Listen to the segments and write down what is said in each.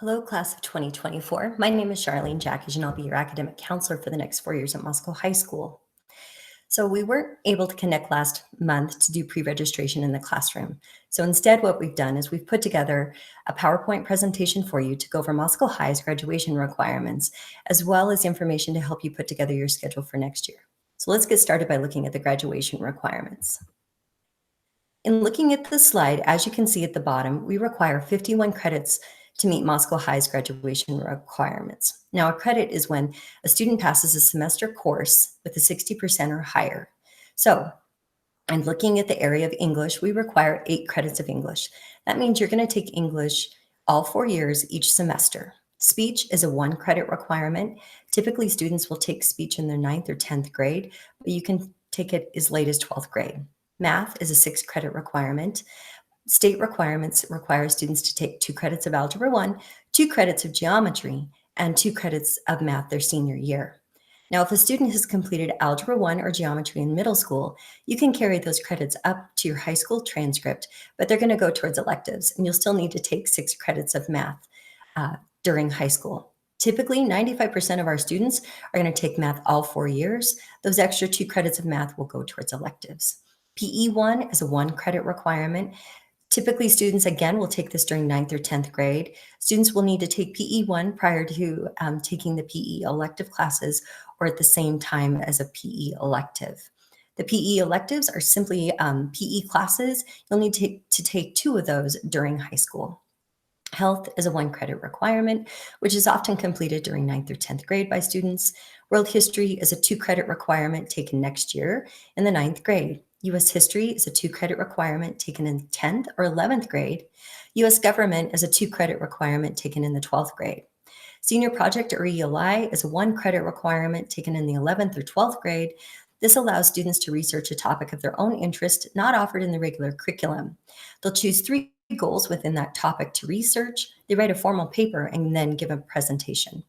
Hello, class of 2024. My name is Charlene Jackish, and I'll be your academic counselor for the next 4 years at Moscow High School. So we weren't able to connect last month to do pre-registration in the classroom. So instead, what we've done is we've put together a PowerPoint presentation for you to go over Moscow High's graduation requirements, as well as information to help you put together your schedule for next year. So let's get started by looking at the graduation requirements. In looking at the slide, as you can see at the bottom, we require 51 credits to meet Moscow High's graduation requirements. Now, a credit is when a student passes a semester course with a 60% or higher. So, and looking at the area of English, we require 8 credits of English. That means you're going to take English all 4 years each semester. Speech is a 1 credit requirement. Typically, students will take speech in their 9th or 10th grade, but you can take it as late as 12th grade. Math is a 6 credit requirement. State requirements require students to take 2 credits of Algebra 1, 2 credits of Geometry, and 2 credits of Math their senior year. Now, if a student has completed Algebra 1 or Geometry in middle school, you can carry those credits up to your high school transcript, but they're going to go towards electives, and you'll still need to take 6 credits of Math during high school. Typically, 95% of our students are going to take Math all 4 years. Those extra 2 credits of Math will go towards electives. PE 1 is a 1 credit requirement. Typically, students, again, will take this during 9th or 10th grade. Students will need to take PE 1 prior to taking the PE elective classes or at the same time as a PE elective. The PE electives are simply PE classes. You'll need to take 2 of those during high school. Health is a 1 credit requirement, which is often completed during 9th or 10th grade by students. World History is a 2 credit requirement taken next year in the 9th grade. U.S. History is a 2 credit requirement taken in 10th or 11th grade. U.S. Government is a 2 credit requirement taken in the 12th grade. Senior Project or ELI is a 1 credit requirement taken in the 11th or 12th grade. This allows students to research a topic of their own interest, not offered in the regular curriculum. They'll choose 3 goals within that topic to research. They write a formal paper and then give a presentation.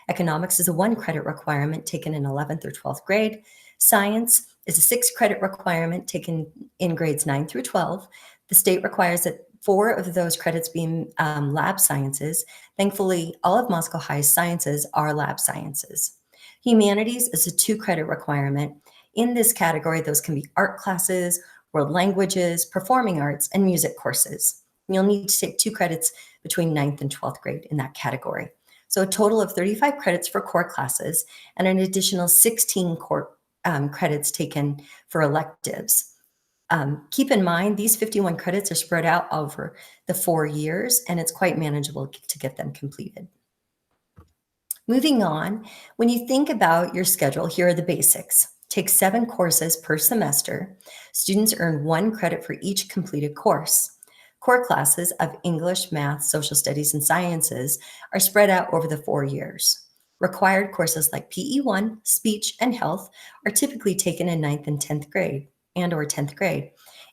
Economics is a 1 credit requirement taken in 11th or 12th grade. Science is a 6 credit requirement taken in grades 9 through 12. The state requires that 4 of those credits be lab sciences. Thankfully, all of Moscow High's sciences are lab sciences. Humanities is a 2 credit requirement. In this category, those can be art classes, world languages, performing arts, and music courses. You'll need to take 2 credits between 9th and 12th grade in that category. So a total of 35 credits for core classes and an additional 16 core credits taken for electives. Keep in mind, these 51 credits are spread out over the 4 years, and it's quite manageable to get them completed. Moving on, when you think about your schedule, here are the basics. Take 7 courses per semester. Students earn 1 credit for each completed course. Core classes of English, Math, Social Studies, and Sciences are spread out over the 4 years. Required courses like PE 1, Speech, and Health are typically taken in 9th and 10th grade or 10th grade.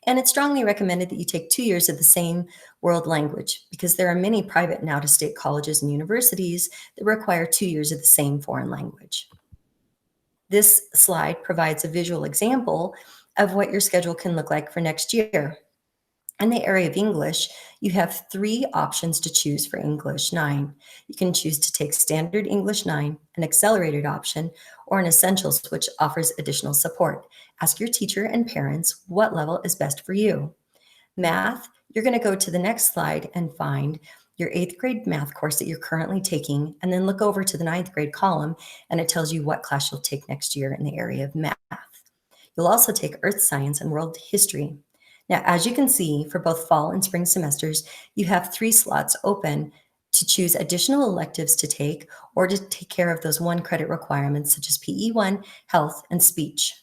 And it's strongly recommended that you take 2 years of the same world language because there are many private and out-of-state colleges and universities that require 2 years of the same foreign language. This slide provides a visual example of what your schedule can look like for next year. In the area of English, you have 3 options to choose for English 9. You can choose to take Standard English 9, an accelerated option, or an Essentials, which offers additional support. Ask your teacher and parents what level is best for you. Math, you're going to go to the next slide and find your 8th grade math course that you're currently taking, and then look over to the 9th grade column, and it tells you what class you'll take next year in the area of math. You'll also take Earth Science and World History. Now, as you can see, for both fall and spring semesters, you have 3 slots open to choose additional electives to take or to take care of those 1 credit requirements such as PE 1, Health, and Speech.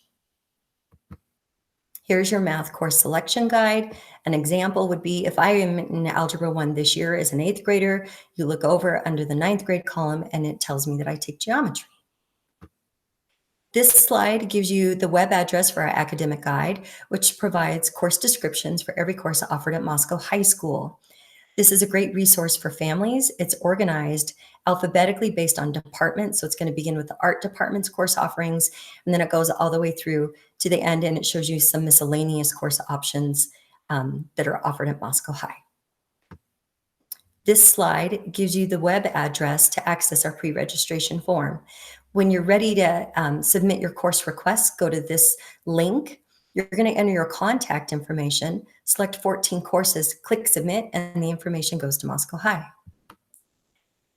Here's your math course selection guide. An example would be if I am in Algebra 1 this year as an 8th grader, you look over under the 9th grade column and it tells me that I take geometry. This slide gives you the web address for our academic guide, which provides course descriptions for every course offered at Moscow High School. This is a great resource for families. It's organized alphabetically based on department. So it's going to begin with the art department's course offerings, and then it goes all the way through to the end, and it shows you some miscellaneous course options that are offered at Moscow High. This slide gives you the web address to access our pre-registration form. When you're ready to submit your course request, go to this link. You're going to enter your contact information, select 14 courses, click submit, and the information goes to Moscow High.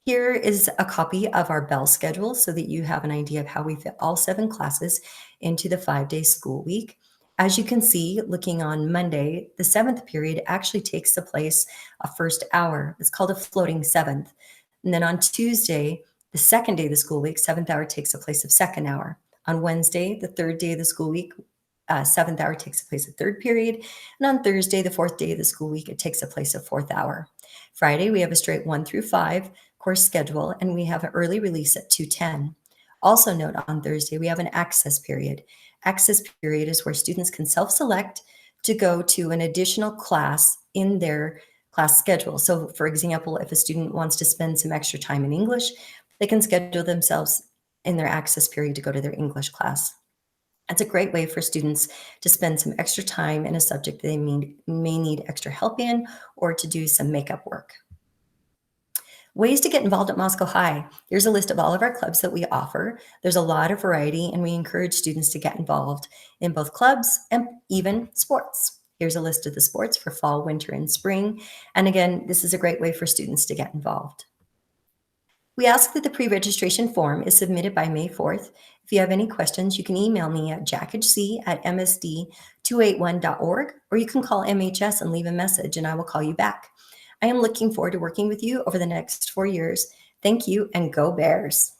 Here is a copy of our bell schedule so that you have an idea of how we fit all 7 classes into the 5-day school week. As you can see, looking on Monday, the 7th period actually takes the place of first hour. It's called a floating 7th. And then on Tuesday, the second day of the school week, 7th hour takes the place of second hour. On Wednesday, the 3rd day of the school week, 7th hour takes the place of 3rd period. And on Thursday, the 4th day of the school week, it takes the place of 4th hour. Friday, we have a straight 1 through 5 course schedule, and we have an early release at 2:10. Also note on Thursday, we have an access period. Access period is where students can self-select to go to an additional class in their class schedule. So for example, if a student wants to spend some extra time in English, they can schedule themselves in their access period to go to their English class. It's a great way for students to spend some extra time in a subject they may need extra help in, or to do some makeup work. Ways to get involved at Moscow High. Here's a list of all of our clubs that we offer. There's a lot of variety, and we encourage students to get involved in both clubs and even sports. Here's a list of the sports for fall, winter, and spring. And again, this is a great way for students to get involved. We ask that the pre-registration form is submitted by May 4th. If you have any questions, you can email me at jackhc@msd281.org, or you can call MHS and leave a message, and I will call you back. I am looking forward to working with you over the next 4 years. Thank you, and go Bears.